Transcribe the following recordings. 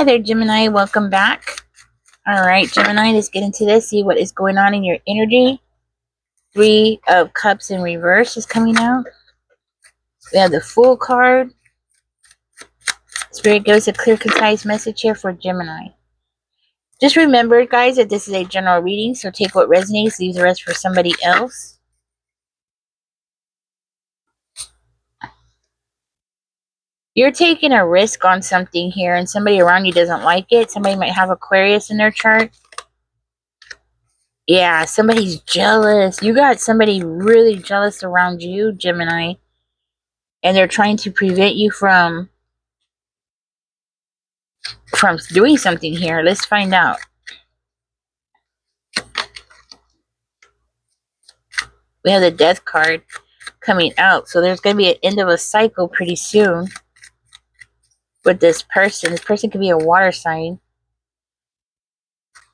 Hi there, Gemini. Welcome back. All right, Gemini, let's get into this. See what is going on in your energy. Three of Cups in reverse is coming out. We have the Fool card. Spirit gives a clear, concise message here for Gemini. Just remember, guys, that this is a general reading, so take what resonates, leave the rest for somebody else. You're taking a risk on something here, and somebody around you doesn't like it. Somebody might have Aquarius in their chart. Yeah, somebody's jealous. You got somebody really jealous around you, Gemini. And they're trying to prevent you from doing something here. Let's find out. We have the Death card coming out. So there's going to be an end of a cycle pretty soon with this person. This person could be a water sign.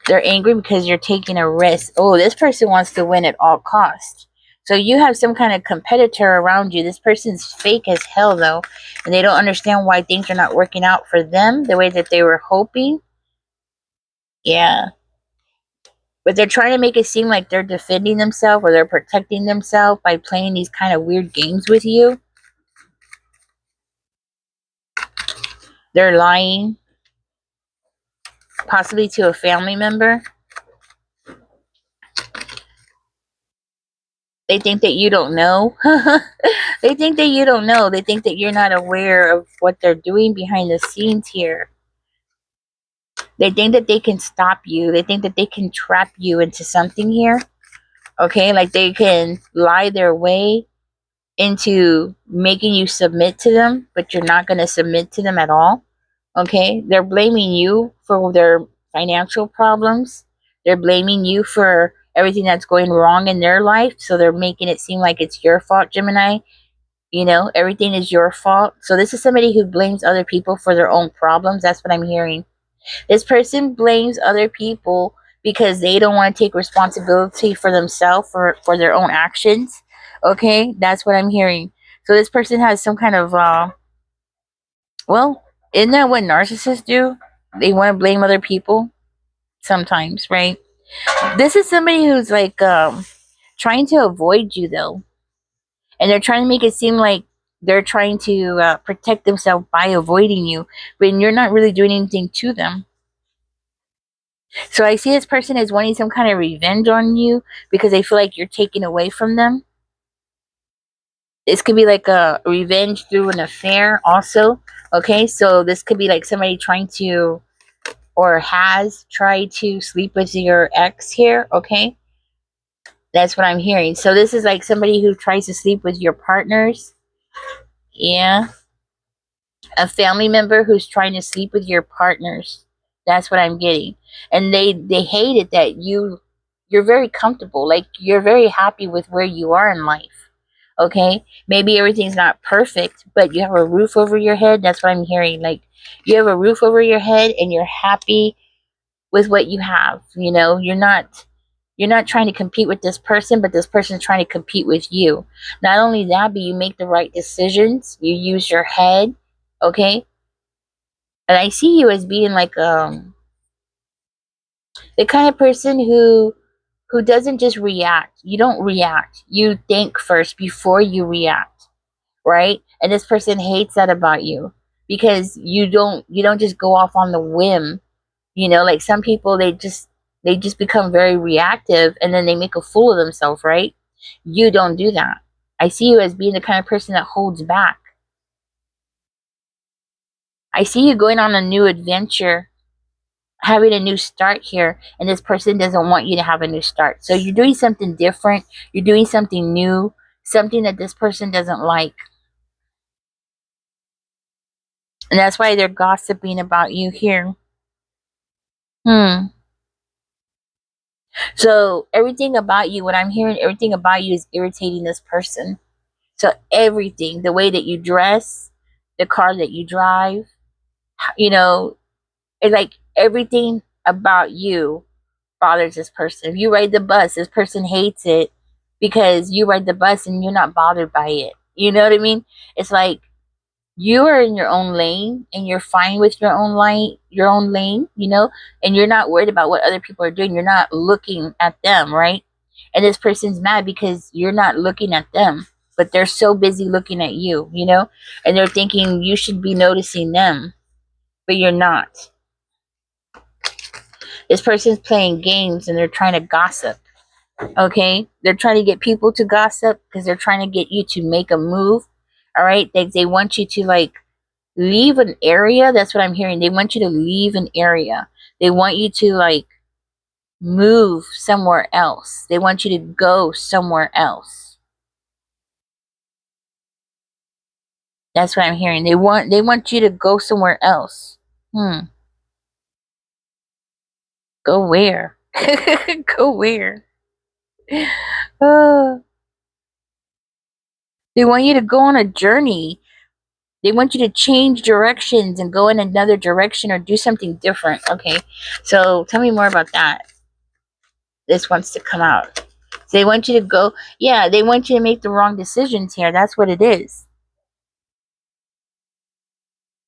They're angry because you're taking a risk. Oh, this person wants to win at all costs. So you have some kind of competitor around you. This person's fake as hell, though. And they don't understand why things are not working out for them the way that they were hoping. Yeah. But they're trying to make it seem like they're defending themselves or they're protecting themselves by playing these kind of weird games with you. They're lying. Possibly to a family member. They think that you don't know. They think that you don't know. They think that you're not aware of what they're doing behind the scenes here. They think that they can stop you. They think that they can trap you into something here. Okay, like they can lie their way into making you submit to them, but you're not going to submit to them at all. Okay, they're blaming you for their financial problems. They're blaming you for everything that's going wrong in their life. So they're making it seem like it's your fault, Gemini. You know, everything is your fault. So this is somebody who blames other people for their own problems. That's what I'm hearing. This person blames other people because they don't want to take responsibility for themselves, for their own actions. Okay, that's what I'm hearing. So this person has some kind of, well, isn't that what narcissists do? They want to blame other people sometimes, right? This is somebody who's like trying to avoid you, though. And they're trying to make it seem like they're trying to protect themselves by avoiding you, when you're not really doing anything to them. So I see this person as wanting some kind of revenge on you because they feel like you're taking away from them. This could be like a revenge through an affair also. Okay, so this could be like somebody trying to, or has tried to sleep with your ex here. Okay, that's what I'm hearing. So this is like somebody who tries to sleep with your partners. Yeah. A family member who's trying to sleep with your partners. That's what I'm getting. And they hate it that you're very comfortable. Like you're very happy with where you are in life. Okay? Maybe everything's not perfect, but you have a roof over your head. That's what I'm hearing. Like you have a roof over your head and you're happy with what you have. You know, you're not trying to compete with this person, but this person's trying to compete with you. Not only that, but you make the right decisions. You use your head. Okay? And I see you as being like the kind of person who doesn't just react. You don't react. You think first before you react, right? And this person hates that about you because you don't just go off on the whim. You know, like some people they just become very reactive and then they make a fool of themselves, right? You don't do that. I see you as being the kind of person that holds back. I see you going on a new adventure, having a new start here, and this person doesn't want you to have a new start. So you're doing something different. You're doing something new, something that this person doesn't like. And that's why they're gossiping about you here. So everything about you, what I'm hearing, everything about you is irritating this person. So everything, the way that you dress, the car that you drive, you know, it's like everything about you bothers this person. If you ride the bus, this person hates it because you ride the bus and you're not bothered by it. You know what I mean? It's like you are in your own lane and you're fine with your own lane, you know, and you're not worried about what other people are doing. You're not looking at them, right? And this person's mad because you're not looking at them, but they're so busy looking at you, you know, and they're thinking you should be noticing them, but you're not. This person's playing games and they're trying to gossip. Okay, they're trying to get people to gossip because they're trying to get you to make a move. All right, they want you to like leave an area. That's what I'm hearing. They want you to leave an area. They want you to like move somewhere else. They want you to go somewhere else. That's what I'm hearing. They want you to go somewhere else. Go where? Go where? Uh, they want you to go on a journey. They want you to change directions and go in another direction or do something different. Okay. So tell me more about that. This wants to come out. So they want you to go, yeah, they want you to make the wrong decisions here. That's what it is.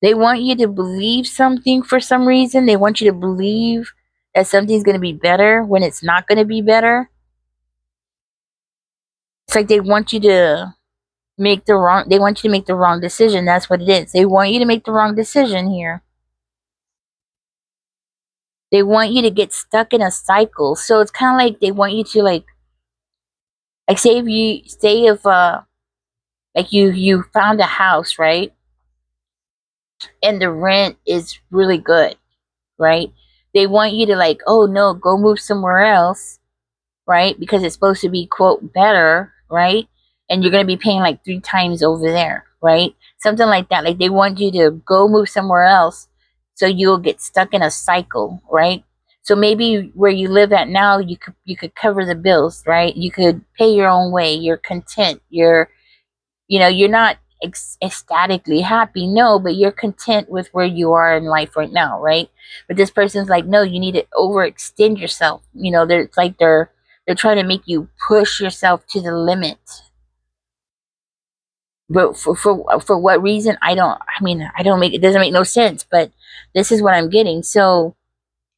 They want you to believe something for some reason. They want you to believe that something's going to be better when it's not going to be better. It's like they want you to they want you to make the wrong decision. That's what it is. They want you to make the wrong decision here. They want you to get stuck in a cycle. So it's kind of like they want you to like say if like you found a house, right? And the rent is really good, right? They want you to like, oh no, go move somewhere else, right? Because it's supposed to be quote better, right? And you're going to be paying like 3 times over there, right? Something like that. Like they want you to go move somewhere else so you'll get stuck in a cycle, right? So maybe where you live at now, you could cover the bills, right? You could pay your own way. You're content. You're not ecstatically happy, no, but you're content with where you are in life right now, right? But this person's like, no, you need to overextend yourself. They're trying to make you push yourself to the limit. But for what reason? I don't make it doesn't make no sense, but this is what I'm getting. So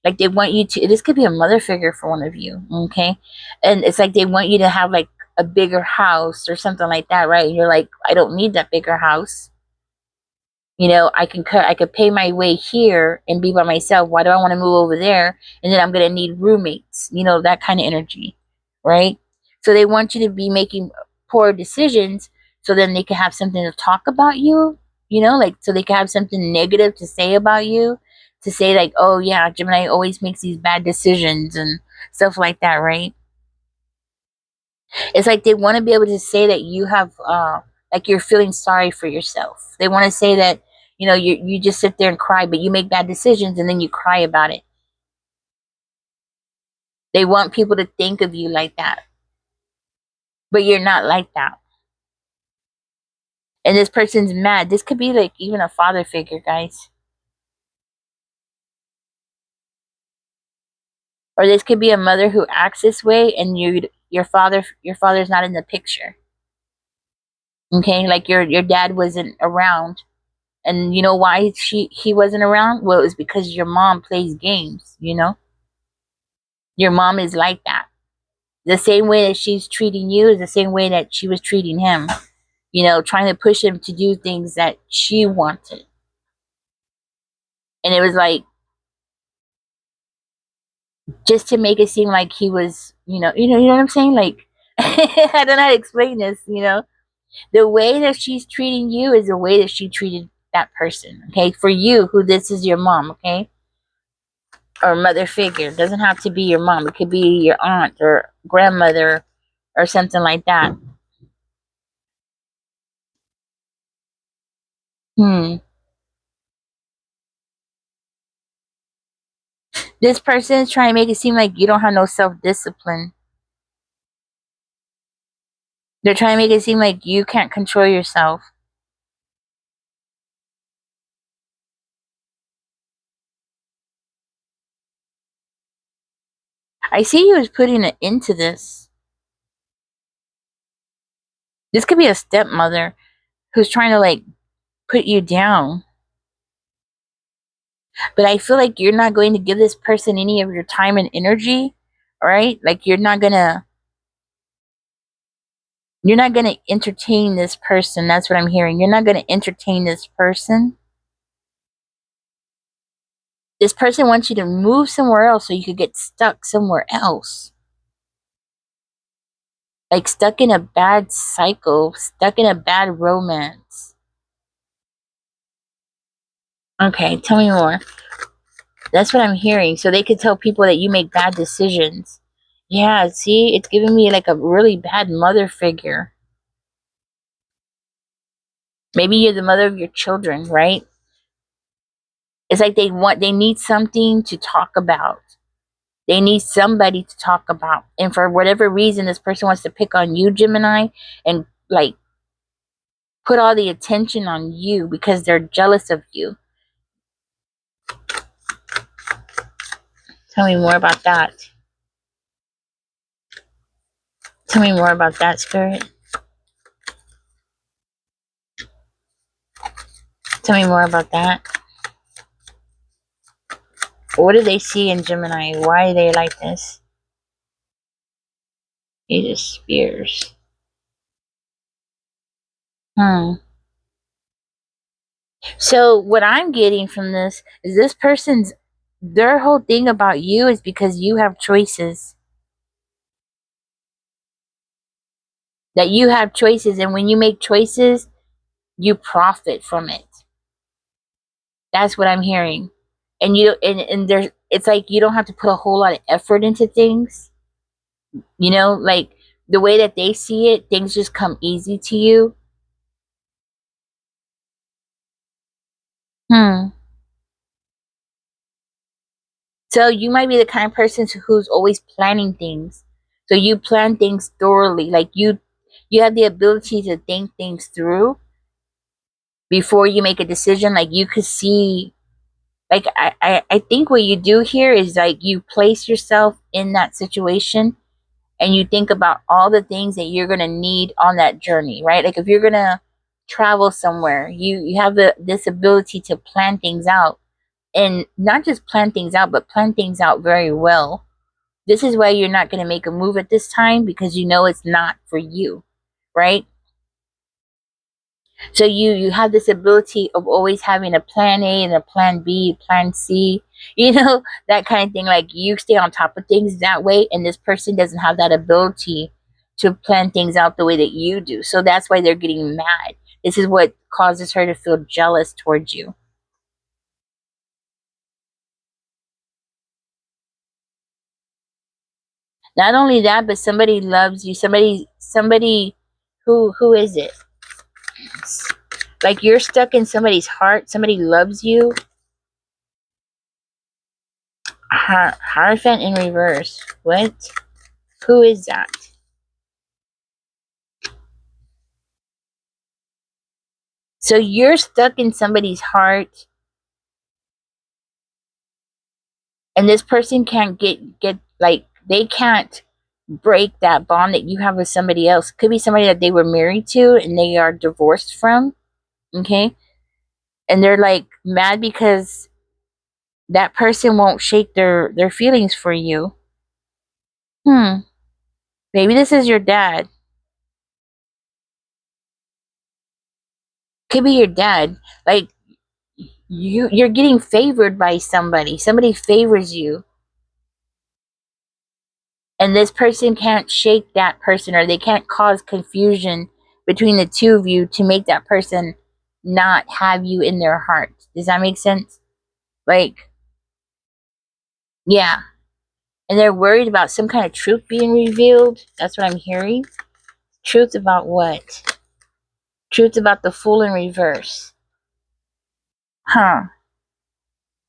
like they want you to, this could be a mother figure for one of you, okay? And it's like they want you to have like a bigger house or something like that, right? And you're like, I don't need that bigger house. I could pay my way here and be by myself. Why do I want to move over there? And then I'm gonna need roommates, that kind of energy, right? So they want you to be making poor decisions so then they can have something to talk about you, like so they can have something negative to say about you, to say like, oh yeah, Gemini always makes these bad decisions and stuff like that, right? It's like they want to be able to say that you have like you're feeling sorry for yourself. They want to say that you just sit there and cry, but you make bad decisions and then you cry about it. They want people to think of you like that, but you're not like that. And this person's mad. This could be like even a father figure, guys. Or this could be a mother who acts this way and your father's not in the picture. Okay? Like your dad wasn't around. And you know why he wasn't around? Well, it's because your mom plays games. Your mom is like that. The same way that she's treating you is the same way that she was treating him. Trying to push him to do things that she wanted. And it was like just to make it seem like he was, you know what I'm saying? Like I don't know how to explain this. The way that she's treating you is the way that she treated that person. Okay, for you, who this is your mom, okay, or mother figure. It doesn't have to be your mom. It could be your aunt or grandmother or something like that. Hmm. This person is trying to make it seem like you don't have no self-discipline. They're trying to make it seem like you can't control yourself. I see you as putting an end to this. This could be a stepmother who's trying to like put you down. But I feel like you're not going to give this person any of your time and energy, right? Like you're not gonna entertain this person. That's what I'm hearing. You're not gonna entertain this person. This person wants you to move somewhere else so you could get stuck somewhere else. Like stuck in a bad cycle, stuck in a bad romance. Okay, tell me more. That's what I'm hearing. So they could tell people that you make bad decisions. Yeah, see, it's giving me like a really bad mother figure. Maybe you're the mother of your children, right? It's like they need something to talk about. They need somebody to talk about. And for whatever reason, this person wants to pick on you, Gemini, and like put all the attention on you because they're jealous of you. Tell me more about that. Tell me more about that, Spirit. Tell me more about that. What do they see in Gemini? Why are they like this? Eight of Spears. So what I'm getting from this is this person's their whole thing about you is because you have choices. That you have choices, and when you make choices, you profit from it. That's what I'm hearing. And and there's it's like you don't have to put a whole lot of effort into things. You know, like the way that they see it, things just come easy to you. Hmm. So you might be the kind of person who's always planning things. So you plan things thoroughly. Like you have the ability to think things through before you make a decision. Like you could see like I think what you do here is like you place yourself in that situation and you think about all the things that you're gonna need on that journey, right? Like if you're gonna travel somewhere, you have this ability to plan things out, and not just plan things out, but plan things out very well. This is why you're not gonna make a move at this time because you know it's not for you, right? So you have this ability of always having a plan A and a plan B, plan C, that kind of thing. Like you stay on top of things that way, and this person doesn't have that ability to plan things out the way that you do. So that's why they're getting mad. This is what causes her to feel jealous towards you. Not only that, but somebody loves you. Somebody who is it? Like you're stuck in somebody's heart. Somebody loves you. Hierophant in reverse. What? Who is that? So you're stuck in somebody's heart, and this person can't get like they can't break that bond that you have with somebody else. Could be somebody that they were married to and they are divorced from. Okay, and they're like mad because that person won't shake their feelings for you. Maybe this is your dad. Could be your dad. Like you're getting favored by somebody. Somebody favors you, and this person can't shake that person, or they can't cause confusion between the two of you to make that person not have you in their heart. Does that make sense? Like, yeah. And they're worried about some kind of truth being revealed. That's what I'm hearing. Truth about what? Truth about the Fool in reverse. Huh.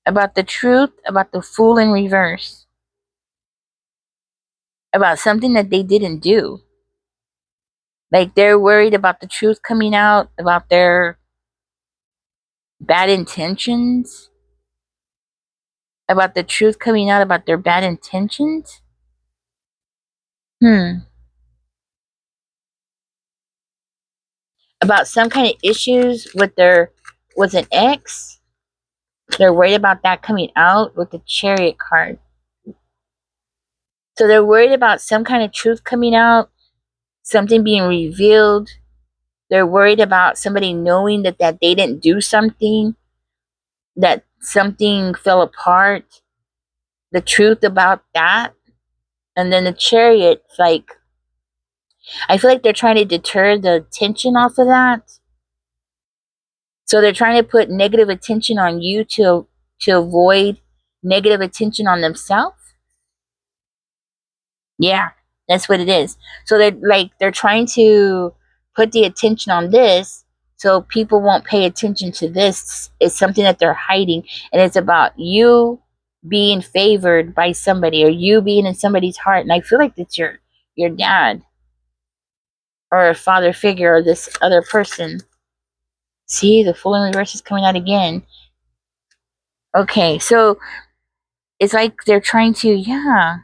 About the truth about the Fool in reverse. About something that they didn't do. Like they're worried about the truth coming out, about their bad intentions, about the truth coming out about their bad intentions. Hmm. About some kind of issues with their was an ex. They're worried about that coming out with the Chariot card. So they're worried about some kind of truth coming out, something being revealed. They're worried about somebody knowing that they didn't do something, that something fell apart, the truth about that. And then the Chariot, like, I feel like they're trying to deter the attention off of that. So they're trying to put negative attention on you to avoid negative attention on themselves. Yeah, that's what it is. So they're trying to put the attention on this so people won't pay attention to this. It's something that they're hiding, and it's about you being favored by somebody or you being in somebody's heart. And I feel like it's your dad or a father figure or this other person. See, the Fool in Reverse is coming out again. Okay, so it's like they're trying to, yeah,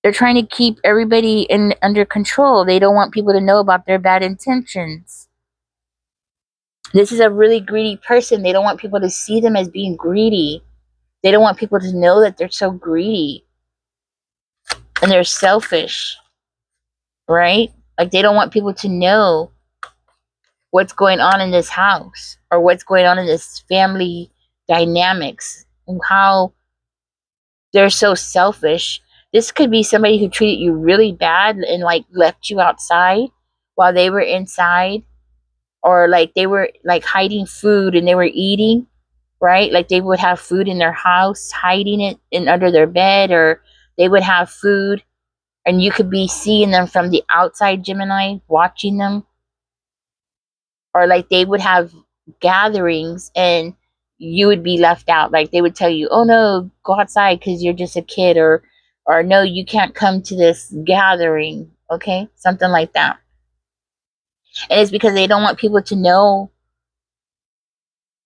they're trying to keep everybody in under control. They don't want people to know about their bad intentions. This is a really greedy person. They don't want people to see them as being greedy. They don't want people to know that they're so greedy and they're selfish, right? Like they don't want people to know what's going on in this house or what's going on in this family dynamics and how they're so selfish. This could be somebody who treated you really bad and like left you outside while they were inside, or like they were like hiding food and they were eating, right? Like they would have food in their house, hiding it in under their bed, or they would have food and you could be seeing them from the outside, Gemini, watching them. Or like they would have gatherings and you would be left out. Like they would tell you, oh no, go outside because you're just a kid, or no, you can't come to this gathering. Okay, something like that. And it's because they don't want people to know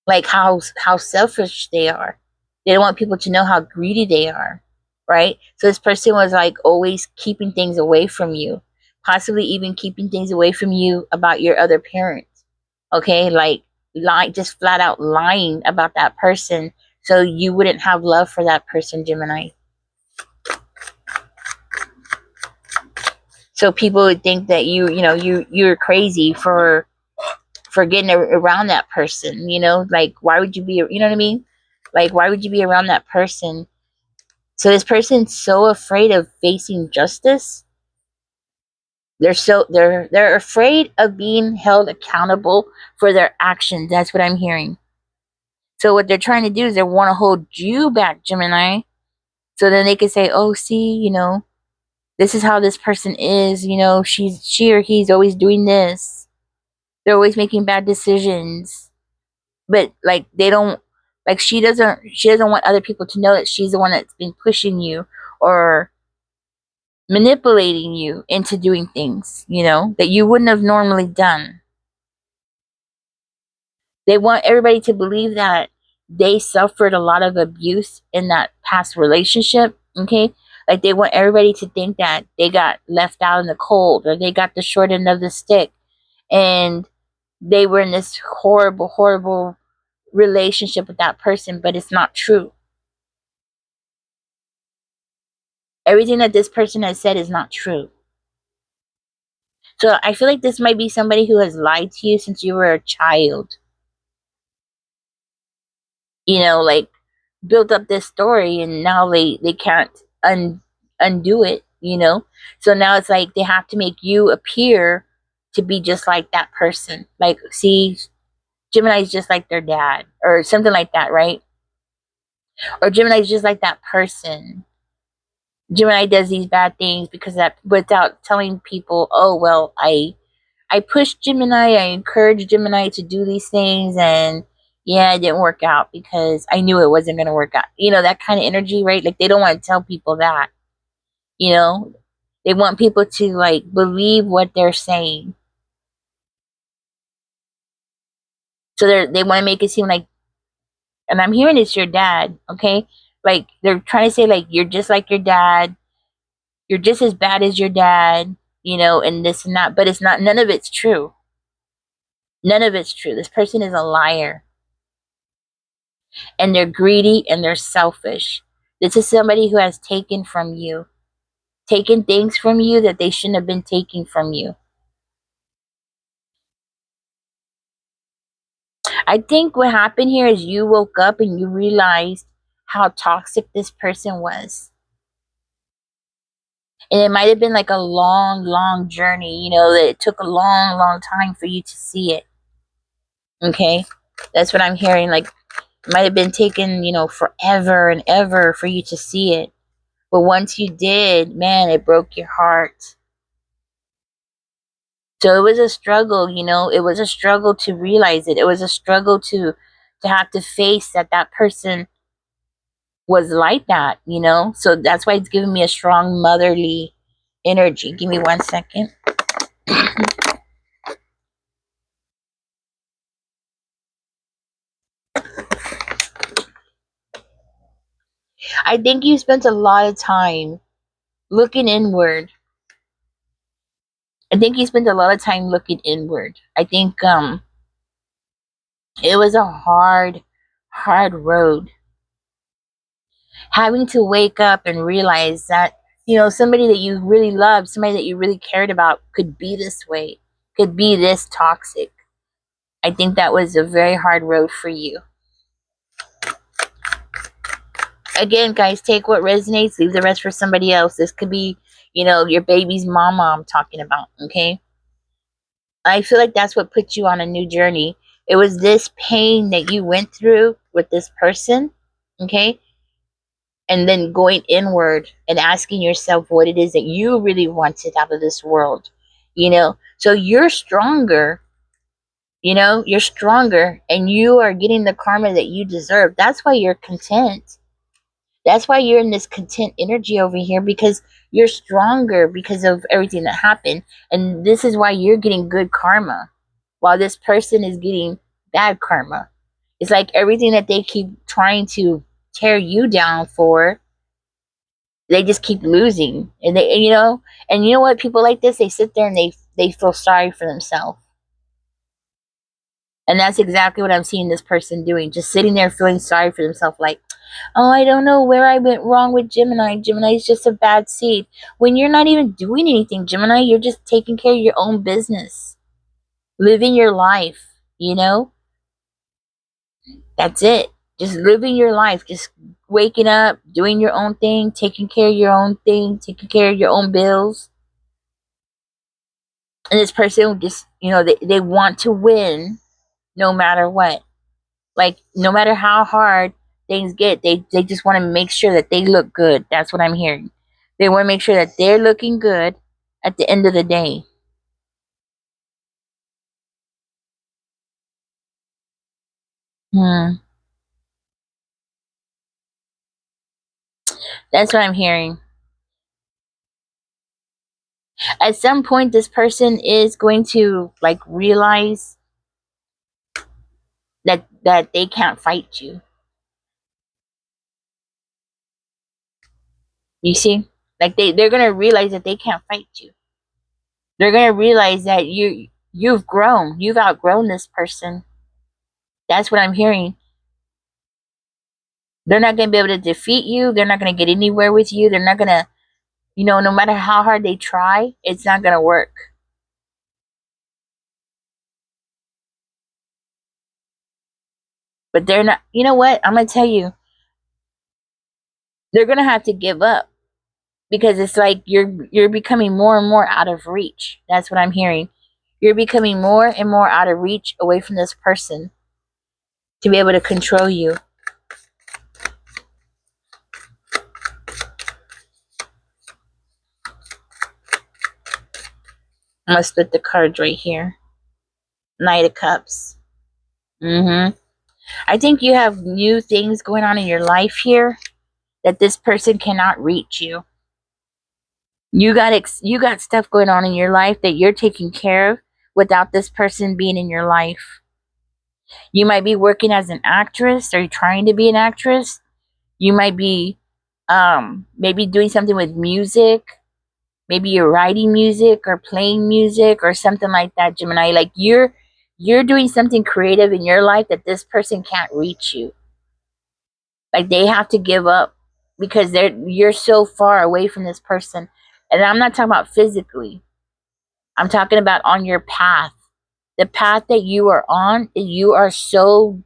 like how selfish they are. They don't want people to know how greedy they are, right? So this person was like always keeping things away from you, possibly even keeping things away from you about your other parents. Okay, like just flat out lying about that person so you wouldn't have love for that person, Gemini. So people would think that you're crazy for getting around that person, like why would you be, you know what I mean? Like why would you be around that person? So this person's so afraid of facing justice. They're afraid of being held accountable for their actions. That's what I'm hearing. So what they're trying to do is they want to hold you back, Gemini. So then they can say, "Oh, see, this is how this person is. She or he's always doing this. They're always making bad decisions." But like they don't, like she doesn't want other people to know that she's the one that's been pushing you or manipulating you into doing things, that you wouldn't have normally done. They want everybody to believe that they suffered a lot of abuse in that past relationship, okay? Like they want everybody to think that they got left out in the cold or they got the short end of the stick and they were in this horrible, horrible relationship with that person, but it's not true. Everything that this person has said is not true. So I feel like this might be somebody who has lied to you since you were a child. Like built up this story and now they can't undo it. So now it's like they have to make you appear to be just like that person. Like, see, Gemini's just like their dad or something like that, right? Or Gemini's just like that person. Gemini does these bad things because that without telling people, oh well, I pushed Gemini, I encouraged Gemini to do these things, and yeah, it didn't work out because I knew it wasn't going to work out. That kind of energy, right? Like they don't want to tell people that. They want people to like believe what they're saying. So they want to make it seem like, and I'm hearing it's your dad, okay? Like they're trying to say like you're just like your dad, you're just as bad as your dad, and this and that, but it's not. None of it's true. None of it's true. This person is a liar. And they're greedy and they're selfish. This is somebody who has taken from you, taken things from you that they shouldn't have been taking from you. I think what happened here is you woke up and you realized how toxic this person was. And it might have been like a long, long journey, that it took a long, long time for you to see it. Okay? That's what I'm hearing. Like, it might have been taken, forever and ever for you to see it. But once you did, man, it broke your heart. So it was a struggle, it was a struggle to realize it. It was a struggle to have to face that person was like that. So that's why it's giving me a strong motherly energy. Give me 1 second. I think you spent a lot of time looking inward. I think you spent a lot of time looking inward. I think it was a hard, hard road. Having to wake up and realize that, somebody that you really loved, somebody that you really cared about could be this way, could be this toxic. I think that was a very hard road for you. Again, guys, take what resonates, leave the rest for somebody else. This could be, your baby's mama I'm talking about, okay? I feel like that's what put you on a new journey. It was this pain that you went through with this person, okay? And then going inward and asking yourself what it is that you really wanted out of this world, So you're stronger, you're stronger and you are getting the karma that you deserve. That's why you're content. That's why you're in this content energy over here, because you're stronger because of everything that happened. And this is why you're getting good karma while this person is getting bad karma. It's like everything that they keep trying to tear you down for, they just keep losing. And you know what? People like this, they sit there and they feel sorry for themselves. And that's exactly what I'm seeing this person doing. Just sitting there feeling sorry for themselves, like, oh, I don't know where I went wrong with Gemini. Gemini is just a bad seed. When you're not even doing anything, Gemini, you're just taking care of your own business. Living your life. That's it. Just living your life. Just waking up, doing your own thing, taking care of your own thing, taking care of your own bills. And this person just, they want to win no matter what. Like, no matter how hard things get, they just want to make sure that they look good. That's what I'm hearing. They want to make sure that they're looking good at the end of the day. Hmm. That's what I'm hearing. At some point, this person is going to like realize that they can't fight you. You see, like they're gonna realize that they can't fight you. They're gonna realize that you've grown, you've outgrown this person. That's what I'm hearing. They're not gonna be able to defeat you. They're not gonna get anywhere with you. They're not gonna, no matter how hard they try, it's not gonna work. But they're not. You know what? I'm gonna tell you, they're gonna have to give up because it's like you're becoming more and more out of reach. That's what I'm hearing. You're becoming more and more out of reach away from this person to be able to control you. I'm gonna split the cards right here. Knight of Cups. I think you have new things going on in your life here that this person cannot reach you. You got stuff going on in your life that you're taking care of without this person being in your life. You might be working as an actress or trying to be an actress. You might be maybe doing something with music. Maybe you're writing music or playing music or something like that, Gemini. Like you're doing something creative in your life that this person can't reach you. Like they have to give up because you're so far away from this person. And I'm not talking about physically. I'm talking about on your path. The path that you are on, you are so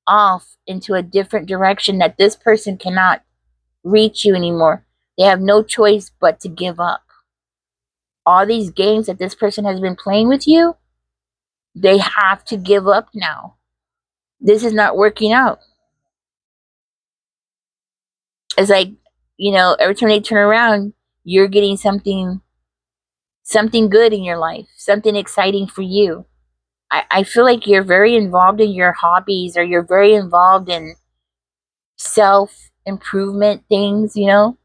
off into a different direction that this person cannot reach you anymore. They have no choice but to give up. All these games that this person has been playing with you, they have to give up now. This is not working out. It's like, every time they turn around, you're getting something good in your life, something exciting for you. I feel like you're very involved in your hobbies, or you're very involved in self improvement things, and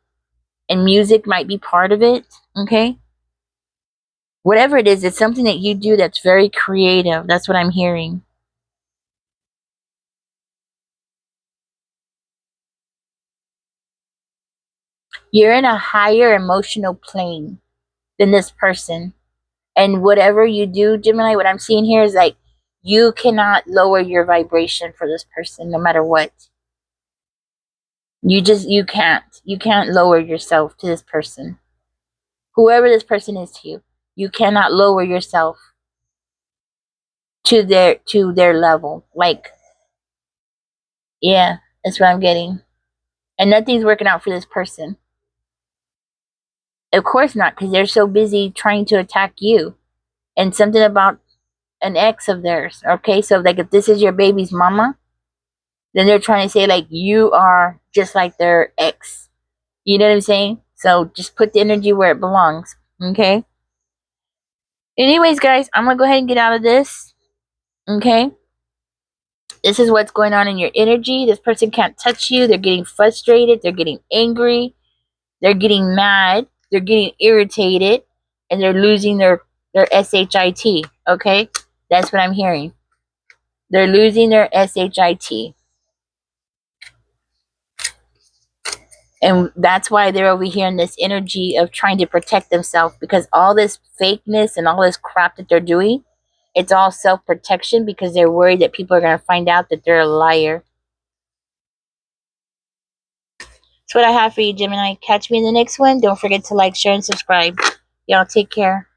music might be part of it. Okay. Whatever it is, it's something that you do that's very creative. That's what I'm hearing. You're in a higher emotional plane than this person. And whatever you do, Gemini, what I'm seeing here is like you cannot lower your vibration for this person no matter what. You can't. You can't lower yourself to this person. Whoever this person is to you, you cannot lower yourself to their level. Like, yeah, that's what I'm getting. And nothing's working out for this person. Of course not, because they're so busy trying to attack you. And something about an ex of theirs. Okay, so like if this is your baby's mama, then they're trying to say like you are just like their ex. You know what I'm saying? So just put the energy where it belongs. Okay. Anyways, guys, I'm gonna go ahead and get out of this. Okay. This is what's going on in your energy. This person can't touch you. They're getting frustrated. They're getting angry. They're getting mad. They're getting irritated, and they're losing their shit. Okay, that's what I'm hearing. They're losing their shit, and that's why they're over here in this energy of trying to protect themselves, because all this fakeness and all this crap that they're doing, it's all self-protection, because they're worried that people are going to find out that they're a liar. That's what I have for you, Gemini. Catch me in the next one. Don't forget to like, share, and subscribe. Y'all take care.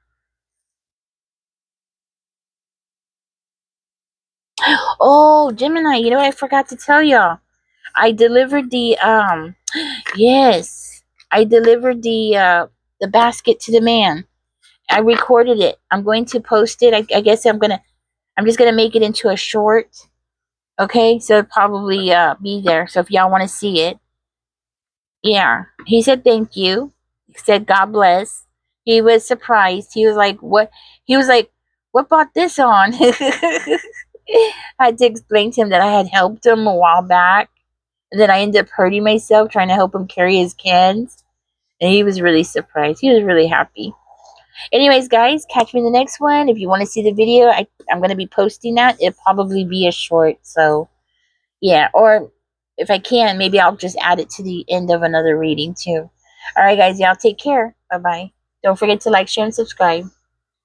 Oh, Gemini, you know what I forgot to tell y'all? I delivered yes, I delivered the basket to the man. I recorded it. I'm going to post it. I guess I'm just gonna make it into a short. Okay, so it'll probably be there. So if y'all want to see it, yeah. He said thank you. He said God bless. He was surprised. He was like, "What?" He was like, "What brought this on?" I had to explain to him that I had helped him a while back, and then I ended up hurting myself trying to help him carry his cans. And he was really surprised. He was really happy. Anyways, guys, catch me in the next one. If you want to see the video, I'm going to be posting that. It'll probably be a short. So, yeah. Or if I can, maybe I'll just add it to the end of another reading, too. All right, guys. Y'all take care. Bye-bye. Don't forget to like, share, and subscribe.